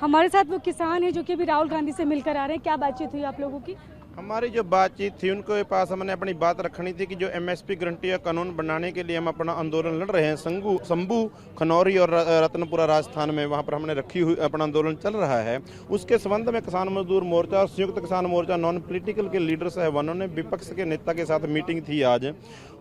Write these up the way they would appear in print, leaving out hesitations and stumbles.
हमारे साथ वो किसान हैं जो कि अभी राहुल गांधी से मिलकर आ रहे हैं। क्या बातचीत हुई आप लोगों की? हमारी जो बातचीत थी उनके पास हमने अपनी बात रखनी थी कि जो एमएसपी गारंटी का कानून बनाने के लिए हम अपना आंदोलन लड़ रहे हैं शंभू खनौरी और रतनपुरा राजस्थान में, वहां पर हमने रखी हुई अपना आंदोलन चल रहा है। उसके संबंध में किसान मजदूर मोर्चा और संयुक्त किसान मोर्चा नॉन पॉलिटिकल के लीडर साहबानों ने विपक्ष के नेता के साथ मीटिंग थी आज,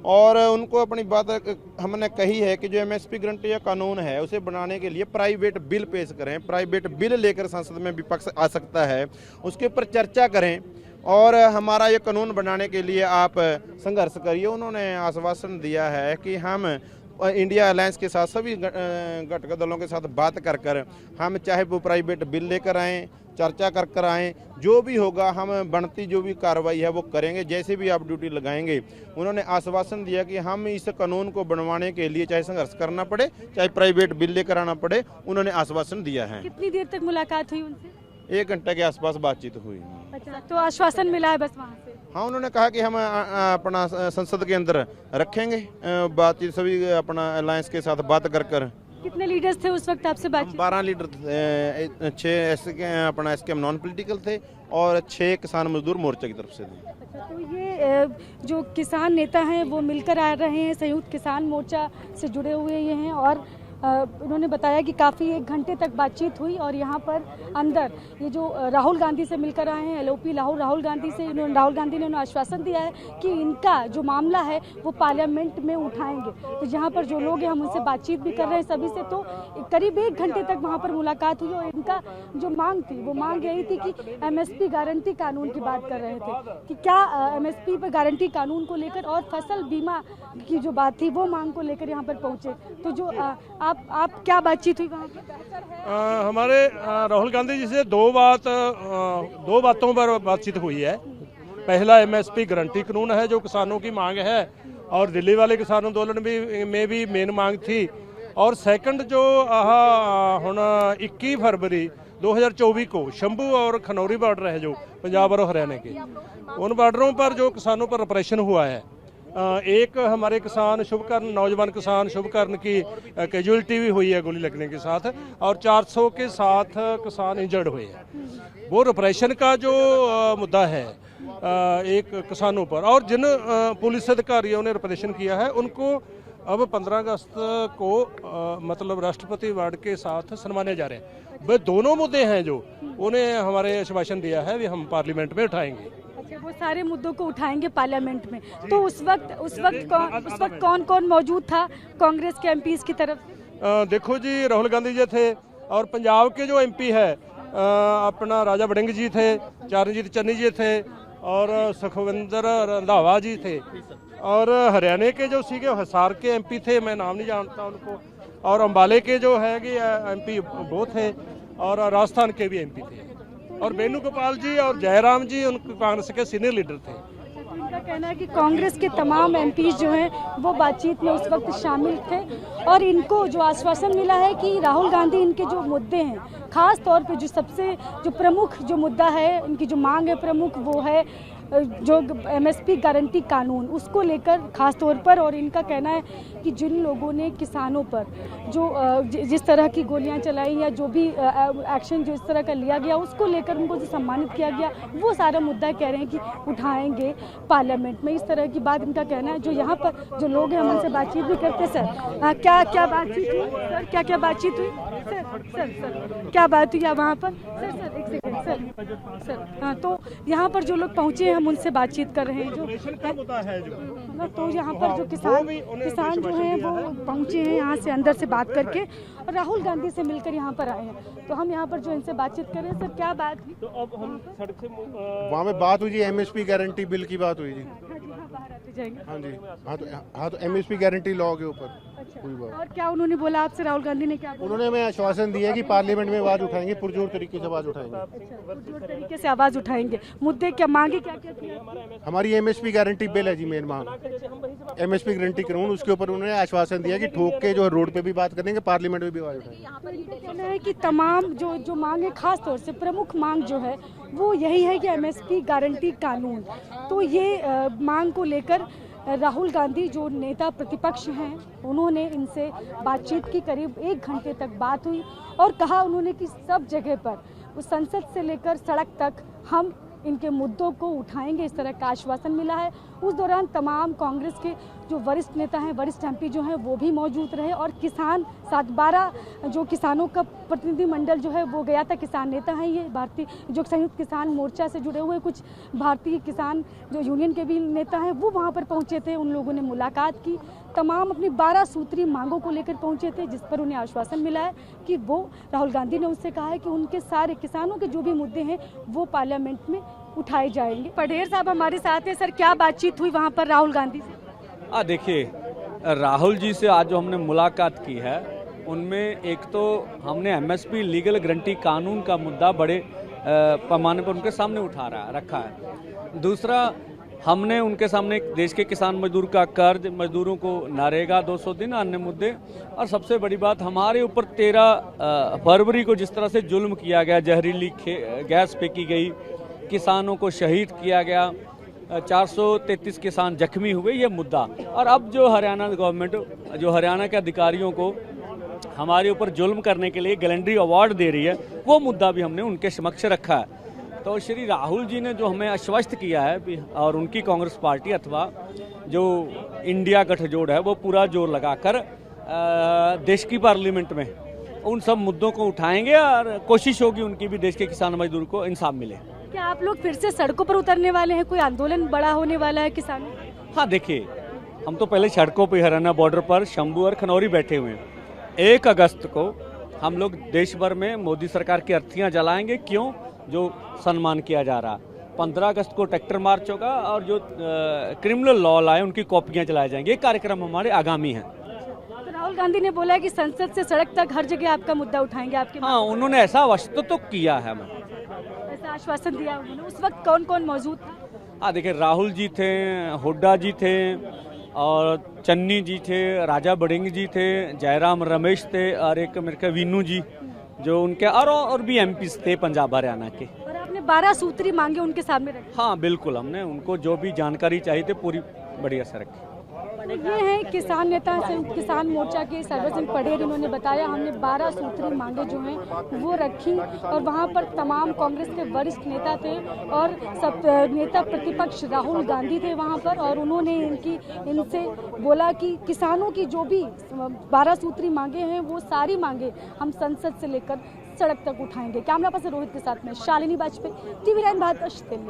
और उनको अपनी बात हमने कही है कि जो एमएसपी गारंटी का कानून है उसे बनाने के लिए प्राइवेट बिल पेश करें। प्राइवेट बिल लेकर संसद में विपक्ष आ सकता है, उसके ऊपर चर्चा करें और हमारा ये कानून बनाने के लिए आप संघर्ष करिए। उन्होंने आश्वासन दिया है कि हम इंडिया अलायंस के साथ सभी घटक दलों के साथ बात कर हम चाहे वो प्राइवेट बिल लेकर आएँ, चर्चा कर आएँ, जो भी होगा हम बनती जो भी कार्रवाई है वो करेंगे, जैसे भी आप ड्यूटी लगाएंगे। उन्होंने आश्वासन दिया कि हम इस कानून को बनवाने के लिए चाहे संघर्ष करना पड़े, चाहे प्राइवेट बिल लेकर आना पड़े, उन्होंने आश्वासन दिया है। कितनी देर तक मुलाकात हुई उनसे? 1 घंटे के आसपास बातचीत हुई। अच्छा, तो आश्वासन मिला है बस वहाँ से? हाँ, उन्होंने कहा कि हम अपना संसद के अंदर रखेंगे बातचीत, सभी अपना अलायंस के साथ बात कर। कितने लीडर्स थे उस वक्त आपसे बातचीत? 12 लीडर थे, 6 अपना एसकेएम नॉन पॉलिटिकल थे और 6 किसान मजदूर मोर्चा की तरफ से थे। अच्छा, तो ये जो किसान नेता हैं वो मिलकर आ रहे हैं, संयुक्त किसान मोर्चा से जुड़े हुए ये हैं, और उन्होंने बताया कि काफ़ी 1 घंटे तक बातचीत हुई और यहाँ पर अंदर ये जो राहुल गांधी से मिलकर आए हैं, एलओपी राहुल गांधी से, राहुल गांधी ने उन्हें आश्वासन दिया है कि इनका जो मामला है वो पार्लियामेंट में उठाएंगे। तो यहाँ पर जो लोग हैं हम उनसे बातचीत भी कर रहे हैं सभी से, तो करीब 1 घंटे तक वहाँ पर मुलाकात हुई और इनका जो मांग थी वो मांग यही थी कि एमएसपी गारंटी कानून की बात कर रहे थे कि क्या एमएसपी पर गारंटी कानून को लेकर और फसल बीमा की जो बात थी वो मांग को लेकर यहाँ पर पहुँचे। तो जो आप क्या बातचीत हुई वहाँ पर? हमारे राहुल गांधी जी से दो बातों पर बातचीत हुई है। पहला एमएसपी गारंटी कानून है जो किसानों की मांग है और दिल्ली वाले किसान आंदोलन में भी मेन मांग थी, और सेकंड जो हुण 21 फरवरी 2024 को शंभू और खनौरी बॉर्डर है जो पंजाब और हरियाणा के, उन बॉर्डरों पर जो किसानों पर ऑपरेशन हुआ है, एक हमारे किसान शुभकर्ण, नौजवान किसान शुभकर्ण की कैजुअलिटी भी हुई है गोली लगने के साथ, और 400 के साथ किसान इंजर्ड हुए हैं। वो ऑपरेशन का जो मुद्दा है एक किसानों पर, और जिन पुलिस अधिकारियों ने ऑपरेशन किया है उनको अब 15 अगस्त को मतलब राष्ट्रपति अवार्ड के साथ सम्माने जा रहे हैं। वे दोनों मुद्दे हैं जो उन्हें हमारे आश्वासन दिया है, वे हम पार्लियामेंट में उठाएंगे। वो सारे मुद्दों को उठाएंगे पार्लियामेंट में। तो उस वक्त कौन कौन मौजूद था कांग्रेस के एमपीज की तरफ? देखो जी, राहुल गांधी जी थे, और पंजाब के जो एमपी है अपना राजा वड़िंग जी थे, चरणजीत चन्नी जी थे, और सुखविंदर रंधावा जी थे, और हरियाणा के जो सीगे हिसार के एमपी थे, मैं नाम नहीं जानता उनको, और अम्बाले के जो है कि एमपी वो थे, और राजस्थान के भी एमपी थे, और वेणुगोपाल जी और जयराम जी उनके कांग्रेस के सीनियर लीडर थे। इनका कहना है कि कांग्रेस के तमाम एमपी जो हैं वो बातचीत में उस वक्त शामिल थे, और इनको जो आश्वासन मिला है कि राहुल गांधी इनके जो मुद्दे हैं, खास तौर पे जो सबसे जो प्रमुख जो मुद्दा है, इनकी जो मांग है प्रमुख, वो है जो एमएसपी गारंटी कानून, उसको लेकर खास तौर पर। और इनका कहना है कि जिन लोगों ने किसानों पर जो जिस तरह की गोलियां चलाई या जो भी एक्शन जो इस तरह का लिया गया, उसको लेकर उनको जो सम्मानित किया गया, वो सारा मुद्दा कह रहे हैं कि उठाएंगे पार्लियामेंट में। इस तरह की बात इनका कहना है। जो यहाँ पर जो लोग हैं हम उनसे बातचीत भी करते। सर क्या बातचीत हुई? सर क्या बातचीत हुई? सर क्या बात हुई वहाँ पर? सर एक सेकंड सर। हाँ, तो यहाँ पर जो लोग पहुँचे हैं हम उनसे बातचीत कर रहे हैं। तो यहाँ पर जो किसान जो हैं वो पहुँचे हैं यहाँ से अंदर से बात करके, और राहुल गांधी से मिलकर यहाँ पर आए हैं। तो हम यहाँ पर जो इनसे बातचीत कर रहे हैं। सर क्या बात हुई? तो अब हम सड़क से वहाँ में बात हुई जी, एमएसपी गारंटी बिल की बात हुई जी। हाँ जी, हाँ तो एमएसपी गारंटी लॉ के ऊपर हुई बात। और क्या उन्होंने बोला आपसे? राहुल गांधी ने क्या बोला? उन्होंने हमें आश्वासन दिया कि पार्लियामेंट में आवाज उठाएंगे, पुरजोर तरीके से आवाज उठाएंगे। पुरजोर तरीके से आवाज उठाएंगे। मुद्दे क्या मांगे, क्या थी? हमारी एमएसपी गारंटी बिल है जी मेन मांग, एमएसपी गारंटी कानून। उसके ऊपर उन्होंने आश्वासन दिया कि ठोक के जो रोड पे भी बात करेंगे, पार्लियामेंट में भी आवाज उठाएंगे। कहना है कि तमाम जो मांग है, खास तौर से प्रमुख मांग जो है वो यही है कि एमएसपी गारंटी कानून। तो ये मांग को लेकर राहुल गांधी जो नेता प्रतिपक्ष हैं, उन्होंने इनसे बातचीत की, करीब 1 घंटे तक बात हुई और कहा उन्होंने कि सब जगह पर उस संसद से लेकर सड़क तक हम इनके मुद्दों को उठाएंगे, इस तरह का आश्वासन मिला है। उस दौरान तमाम कांग्रेस के जो वरिष्ठ नेता हैं, वरिष्ठ एमपी जो हैं, वो भी मौजूद रहे और किसान 12 जो किसानों का प्रतिनिधिमंडल जो है वो गया था। किसान नेता हैं ये, भारतीय जो संयुक्त किसान मोर्चा से जुड़े हुए कुछ भारतीय किसान जो यूनियन के भी नेता हैं, वो वहाँ पर पहुँचे थे। उन लोगों ने मुलाकात की, तमाम अपनी 12 सूत्री मांगों को लेकर पहुँचे थे, जिस पर उन्हें आश्वासन मिला है कि वो, राहुल गांधी ने उनसे कहा है कि उनके सारे किसानों के जो भी मुद्दे हैं वो पार्लियामेंट में उठाए जाएंगे। पटेल साहब हमारे साथ हैं। सर, क्या बातचीत हुई वहाँ पर राहुल गांधी से? देखिए, राहुल जी से आज जो हमने मुलाकात की है, उनमें एक तो हमने एमएसपी लीगल गारंटी कानून का मुद्दा बड़े पैमाने पर उनके सामने रखा है। दूसरा, हमने उनके सामने देश के किसान मजदूर का कर्ज, मजदूरों को नरेगा 200 दिन, अन्य मुद्दे, और सबसे बड़ी बात हमारे ऊपर 13 फरवरी को जिस तरह से जुल्म किया गया, जहरीली गैस फेंकी गई, किसानों को शहीद किया गया, 433 किसान जख्मी हुए, ये मुद्दा। और अब जो हरियाणा गवर्नमेंट, जो हरियाणा के अधिकारियों को हमारे ऊपर जुल्म करने के लिए गैलेंट्री अवार्ड दे रही है, वो मुद्दा भी हमने उनके समक्ष रखा है। तो श्री राहुल जी ने जो हमें आश्वस्त किया है, और उनकी कांग्रेस पार्टी अथवा जो इंडिया गठजोड़ है, वो पूरा जोर लगाकर देश की पार्लियामेंट में उन सब मुद्दों को उठाएंगे और कोशिश होगी उनकी भी देश के किसान मजदूर को इंसाफ मिले। क्या आप लोग फिर से सड़कों पर उतरने वाले हैं? कोई आंदोलन बड़ा होने वाला है किसानों? हाँ, देखिए, हम तो पहले सड़कों पर हरियाणा बॉर्डर पर शंभू और खनौरी बैठे हुए हैं। 1 अगस्त को हम लोग देश भर में मोदी सरकार की अर्थियां जलाएंगे, क्यों, जो सम्मान किया जा रहा। 15 अगस्त को ट्रैक्टर मार्च होगा और जो क्रिमिनल लॉ लाए उनकी कॉपियां चलाए जाएंगे। ये कार्यक्रम हमारे आगामी हैं। तो राहुल गांधी ने बोला है कि संसद से सड़क तक हर जगह आपका मुद्दा उठाएंगे आपके। हाँ, उन्होंने ऐसा आश्वस्त तो किया है, हमें ऐसा आश्वासन दिया उन्होंने। उस वक्त कौन कौन मौजूद था? हाँ, देखिए, राहुल जी थे, हुड्डा जी थे, और चन्नी जी थे, राजा बड़िंग जी थे, जयराम रमेश थे, और एक मेरे ख्याल वीनू जी, जो उनके और भी एमपीज थे पंजाब हरियाणा के। और आपने 12 सूत्री मांगे उनके सामने रखी? हाँ, बिल्कुल, हमने उनको जो भी जानकारी चाहिए थी पूरी बढ़िया से रखी। तो ये हैं किसान नेता, संयुक्त किसान मोर्चा के सर्वर सिंह पटेल। इन्होंने बताया हमने 12 सूत्री मांगे जो हैं वो रखी, और वहाँ पर तमाम कांग्रेस के वरिष्ठ नेता थे और सब नेता प्रतिपक्ष राहुल गांधी थे वहाँ पर, और उन्होंने इनसे बोला कि किसानों की जो भी 12 सूत्री मांगे हैं वो सारी मांगे हम संसद से लेकर सड़क तक उठाएंगे। कैमरा पर्सन रोहित के साथ में शालिनी वाजपेयी, TV9 भारत, दिल्ली।